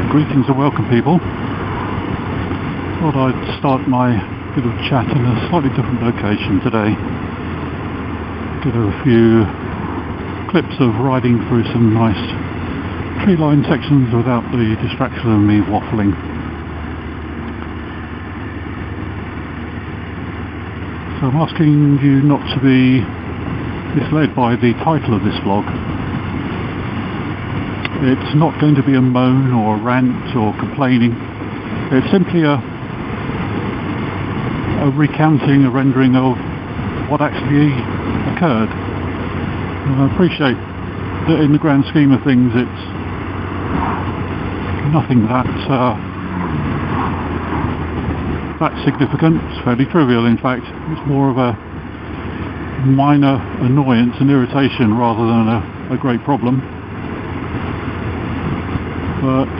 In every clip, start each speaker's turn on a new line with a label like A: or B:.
A: Greetings and welcome, people. Thought I'd start my little chat in a slightly different location today. Get a few clips of riding through some nice tree-lined sections without the distraction of me waffling. So I'm asking you not to be misled by the title of this vlog. It's not going to be a moan or a rant or complaining. It's simply a recounting, a rendering of what actually occurred. And I appreciate that in the grand scheme of things it's nothing that's significant. It's fairly trivial, in fact. It's more of a minor annoyance and irritation rather than a great problem. But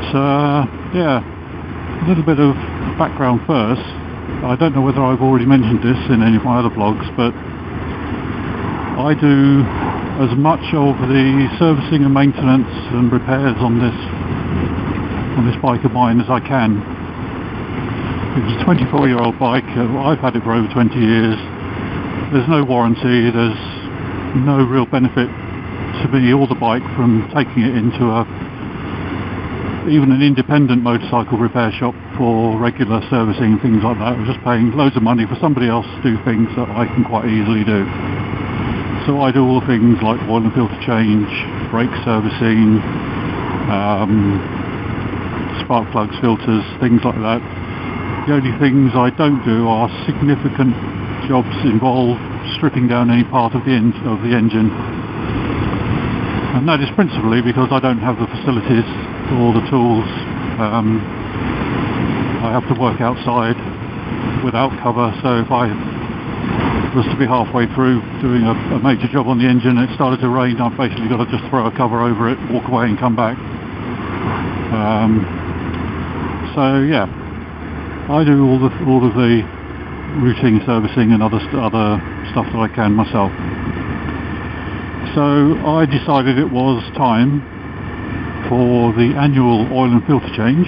A: yeah, a little bit of background first. I don't know whether I've already mentioned this in any of my other vlogs, but I do as much of the servicing and maintenance and repairs on this bike of mine as I can. It's a 24-year-old bike. I've had it for over 20 years. There's no warranty. There's no real benefit to me or the bike from taking it into even an independent motorcycle repair shop for regular servicing and things like that. I'm just paying loads of money for somebody else to do things that I can quite easily do. So I do all the things like oil and filter change, brake servicing, spark plugs, filters, things like that. The only things I don't do are significant jobs involve stripping down any part of the engine. And that is principally because I don't have the facilities or the tools. I have to work outside without cover, so if I was to be halfway through doing a major job on the engine and it started to rain, I've basically got to just throw a cover over it, walk away and come back. So yeah, I do all of the routine servicing and other stuff that I can myself. So I decided it was time for the annual oil and filter change.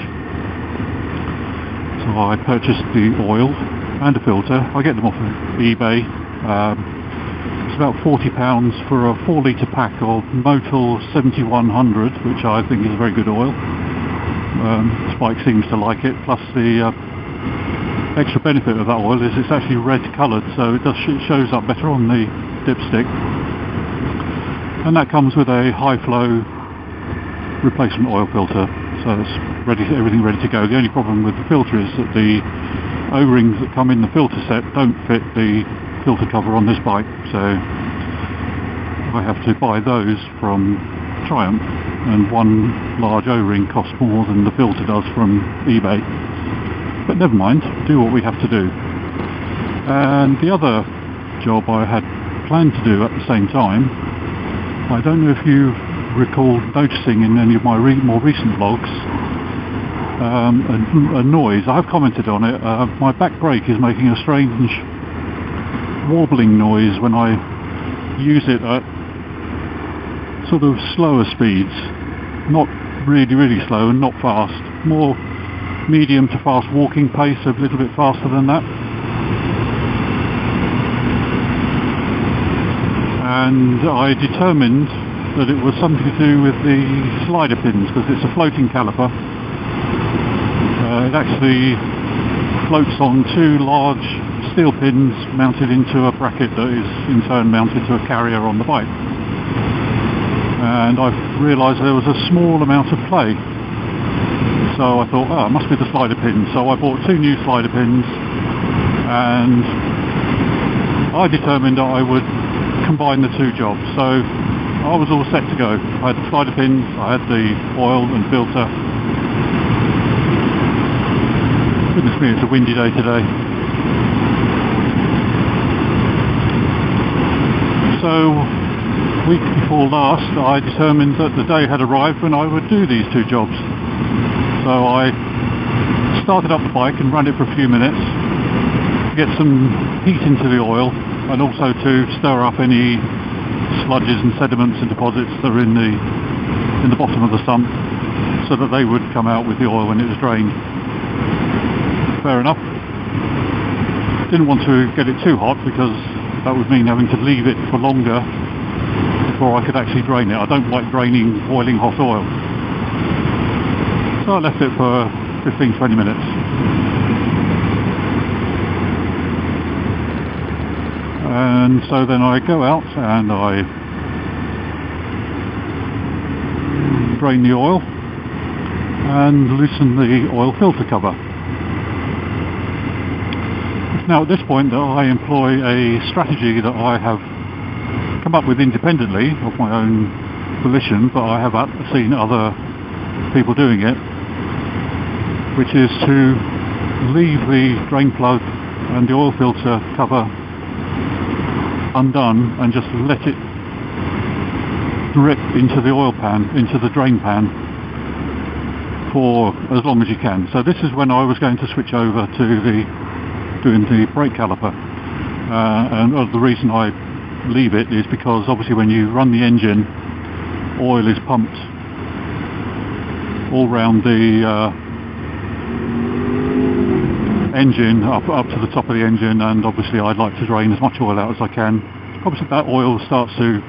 A: So I purchased the oil and a filter. I get them off of eBay. It's about £40 for a 4-litre pack of Motul 7100, which I think is a very good oil. This bike seems to like it, plus the extra benefit of that oil is it's actually red coloured, so it shows up better on the dipstick. And that comes with a high flow replacement oil filter, so it's everything ready to go. The only problem with the filter is that the O-rings that come in the filter set don't fit the filter cover on this bike, so I have to buy those from Triumph, and one large O-ring costs more than the filter does from eBay. But never mind, do what we have to do. And the other job I had planned to do at the same time, I don't know if you recall noticing in any of my more recent vlogs, a noise. I have commented on it. My back brake is making a strange warbling noise when I use it at sort of slower speeds. Not really slow and not fast. More medium to fast walking pace, a little bit faster than that. And I determined that it was something to do with the slider pins, because it's a floating caliper. It actually floats on two large steel pins mounted into a bracket that is in turn mounted to a carrier on the bike. And I've realised there was a small amount of play. So I thought, it must be the slider pins. So I bought two new slider pins, and I determined that I would combine the two jobs. So I was all set to go. I had the slider pins, I had the oil and filter. Goodness me, it's a windy day today. So, week before last, I determined that the day had arrived when I would do these two jobs. So I started up the bike and ran it for a few minutes to get some heat into the oil, and also to stir up any sludges and sediments and deposits that are in the bottom of the sump. so that they would come out with the oil when it was drained. Fair enough. Didn't want to get it too hot because that would mean having to leave it for longer before I could actually drain it. I don't like draining boiling hot oil. So I left it for 15-20 minutes. And so then I go out and I drain the oil and loosen the oil filter cover. Now at this point I employ a strategy that I have come up with independently of my own volition, but I have seen other people doing it, which is to leave the drain plug and the oil filter cover undone and just let it drip into the oil pan, into the drain pan, for as long as you can. So this is when I was going to switch over to doing the brake caliper, and the reason I leave it is because obviously when you run the engine, oil is pumped all round the engine, up to the top of the engine, and obviously I'd like to drain as much oil out as I can. Obviously that oil starts to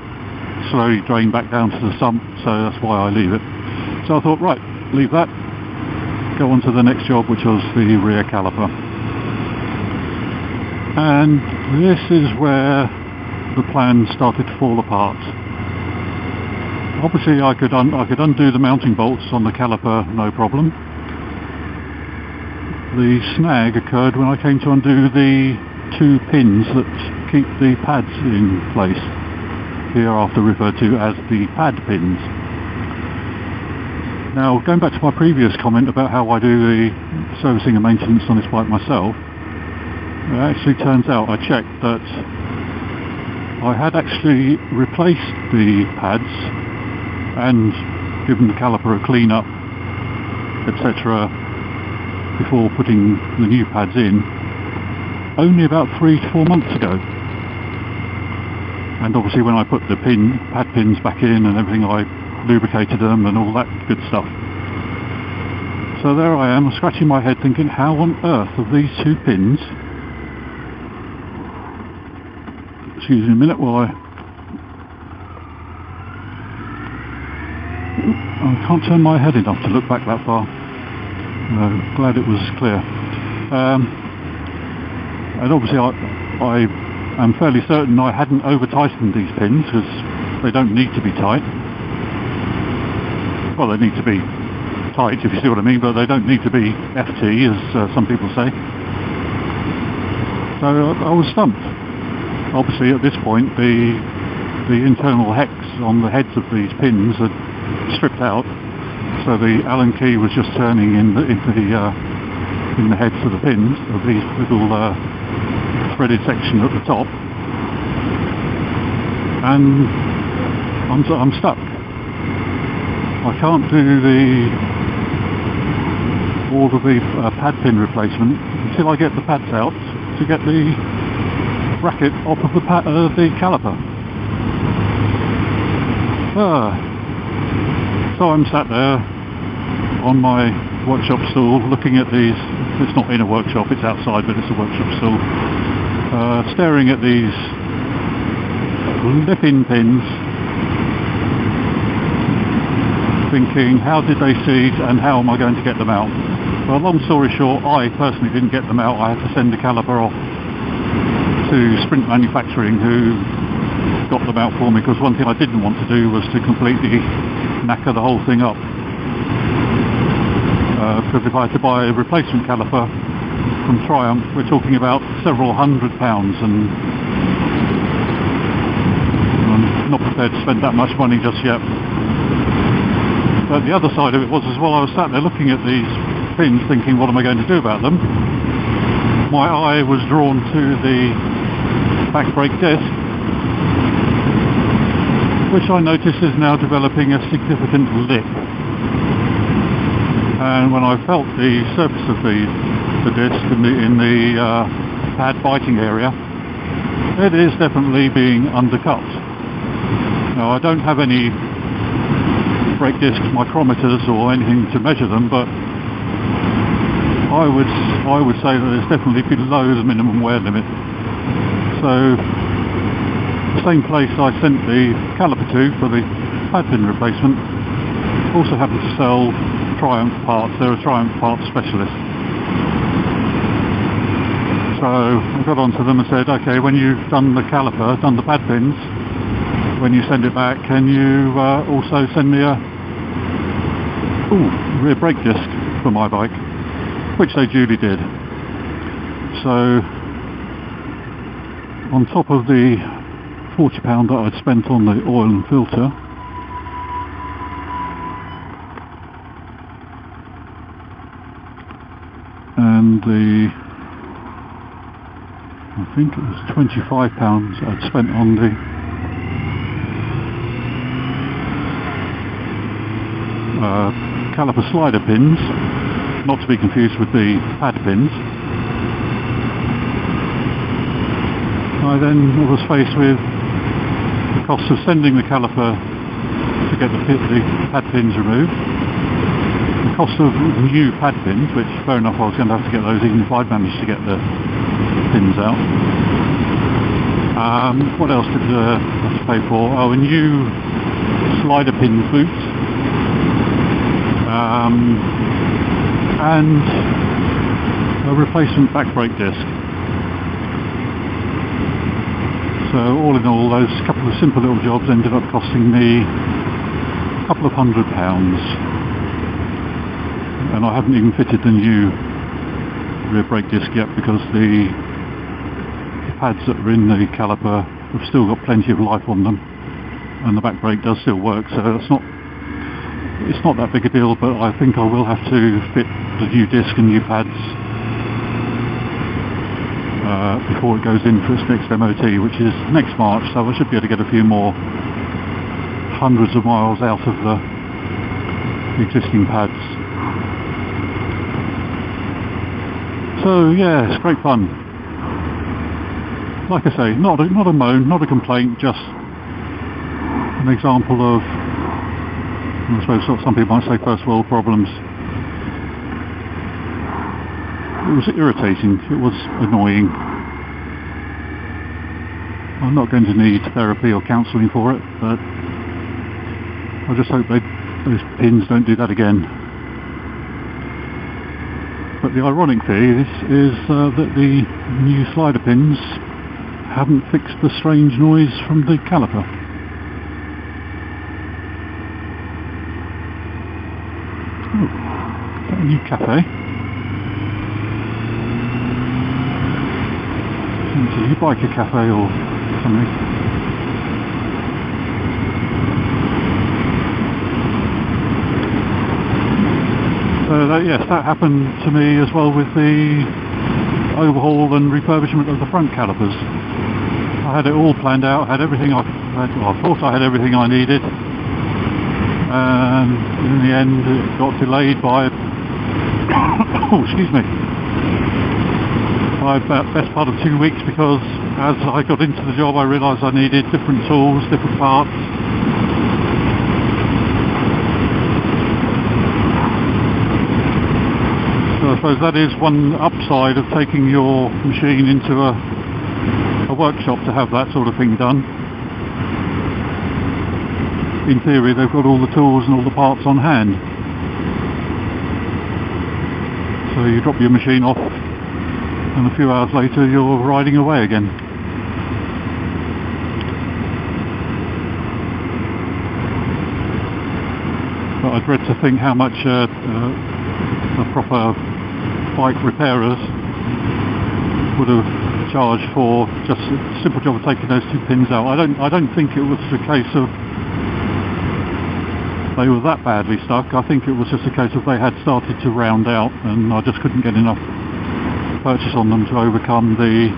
A: slowly drain back down to the sump, so that's why I leave it. So I thought, right, leave that, go on to the next job, which was the rear caliper. And this is where the plan started to fall apart. Obviously I could undo the mounting bolts on the caliper, no problem. The snag occurred when I came to undo the two pins that keep the pads in place, hereafter referred to as the pad pins. Now, going back to my previous comment about how I do the servicing and maintenance on this bike myself, it actually turns out I checked that I had actually replaced the pads and given the caliper a clean up, etc., before putting the new pads in, only about 3 to 4 months ago. And obviously when I put the pad pins back in and everything, I lubricated them and all that good stuff. So there I am, scratching my head thinking, how on earth have these two pins, excuse me a minute while I can't turn my head enough to look back that far. Glad it was clear. And obviously I am fairly certain I hadn't over-tightened these pins, because they don't need to be tight. Well, they need to be tight, if you see what I mean, but they don't need to be FT, as some people say. So I was stumped. Obviously at this point the internal hex on the heads of these pins had stripped out, so the Allen key was just turning in the heads of the pins, of these little threaded section at the top, and I'm stuck. I can't do all of the pad pin replacement until I get the pads out to get the bracket off of the caliper. So I'm sat there on my workshop stool looking at these. It's not in a workshop, it's outside, but it's a workshop stool, staring at these lip-in pins, thinking, how did they seed and how am I going to get them out? Well, long story short, I personally didn't get them out. I had to send the caliper off to Sprint Manufacturing, who got them out for me, because one thing I didn't want to do was to completely knacker the whole thing up. Because if I had to buy a replacement caliper from Triumph, we're talking about several £100, and I'm not prepared to spend that much money just yet. But the other side of it was as well, I was sat there looking at these pins thinking, what am I going to do about them? My eye was drawn to the back brake disc, which I notice is now developing a significant lip. And when I felt the surface of the disc in the pad biting area, it is definitely being undercut. Now, I don't have any brake disc micrometers or anything to measure them, but I would say that it's definitely below the minimum wear limit. So the same place I sent the caliper to for the pad pin replacement also happens to sell Triumph parts. They're a Triumph parts specialist. So I got onto them and said, okay, when you've done the caliper, done the pad pins, when you send it back, can you also send me a rear brake disc for my bike? Which they duly did. So on top of the £40 that I'd spent on the oil and filter, and the, I think it was £25 I'd spent on the caliper slider pins, not to be confused with the pad pins. I then was faced with the cost of sending the caliper to get the pad pins removed, the cost of new pad pins, which fair enough I was going to have to get those even if I'd managed to get the pins out. What else did I have to pay for? Oh, a new slider pin boot, and a replacement back brake disc. So all in all, those couple of simple little jobs ended up costing me a couple of £100, and I haven't even fitted the new rear brake disc yet because the pads that are in the caliper have still got plenty of life on them, and the back brake does still work, so it's not that big a deal. But I think I will have to fit the new disc and new pads before it goes in for its next MOT, which is next March, so I should be able to get a few more hundreds of miles out of the existing pads. So yeah, it's great fun. Like I say, not a moan, not a complaint, just an example of, I suppose some people might say, first world problems. It was irritating, it was annoying. I'm not going to need therapy or counselling for it, but I just hope those pins don't do that again. But the ironic thing is that the new slider pins haven't fixed the strange noise from the caliper. Oh, is that a new cafe? Is it a biker cafe or something? So yes, that happened to me as well with the overhaul and refurbishment of the front calipers. I had it all planned out, had everything I thought I had everything I needed, and in the end it got delayed by oh, excuse me, by about best part of 2 weeks, because as I got into the job I realised I needed different tools, different parts. So I suppose that is one upside of taking your machine into a workshop, to have that sort of thing done. In theory they've got all the tools and all the parts on hand. So you drop your machine off and a few hours later you're riding away again. But I dread to think how much a proper bike repairers would have charged for just a simple job of taking those two pins out. I don't think it was a case of they were that badly stuck. I think it was just a case of they had started to round out and I just couldn't get enough purchase on them to overcome the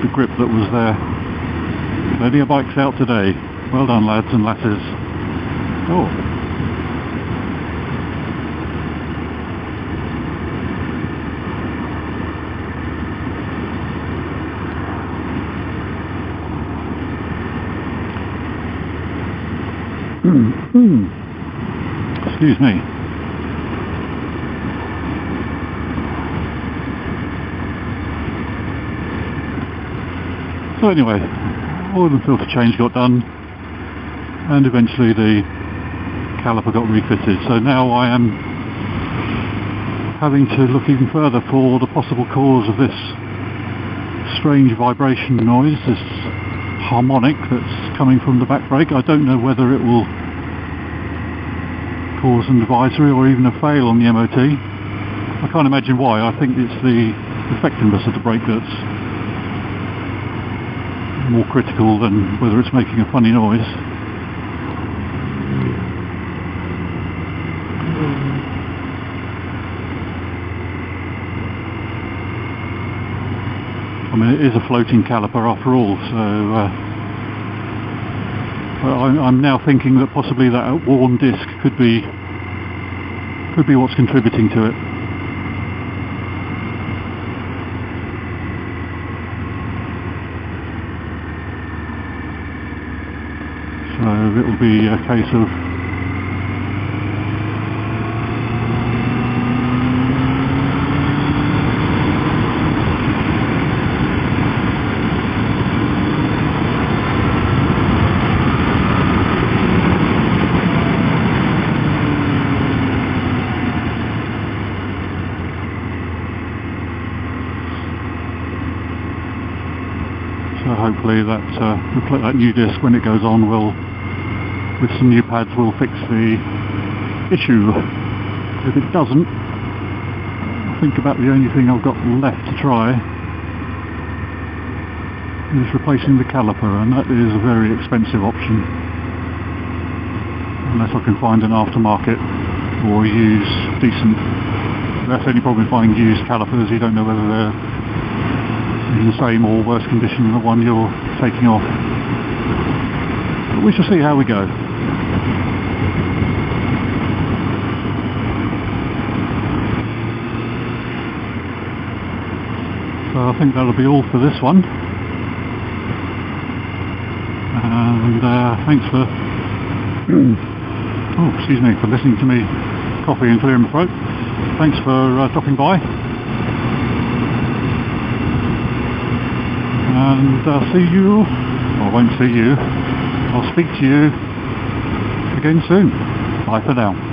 A: grip that was there. Plenty of bikes out today. Well done, lads and lasses. Oh. Excuse me. So anyway, oil and filter change got done, and eventually the caliper got refitted. So now I am having to look even further for the possible cause of this strange vibration noise, this harmonic that's coming from the back brake. I don't know whether it will cause an advisory or even a fail on the MOT. I can't imagine why. I think it's the effectiveness of the brake that's more critical than whether it's making a funny noise. I mean, it is a floating caliper after all, so I'm now thinking that possibly that worn disc could be what's contributing to it. So it'll be a case of hopefully that new disc, when it goes on, will, with some new pads, will fix the issue. If it doesn't, I think about the only thing I've got left to try is replacing the caliper, and that is a very expensive option unless I can find an aftermarket or use decent. That's the only problem with buying used calipers, you don't know whether they're in the same or worse condition than the one you're taking off. But we shall see how we go. So I think that'll be all for this one. And thanks for for listening to me coffee and clearing my throat. Thanks for dropping by. And I'll see you, or I won't see you, I'll speak to you again soon. Bye for now.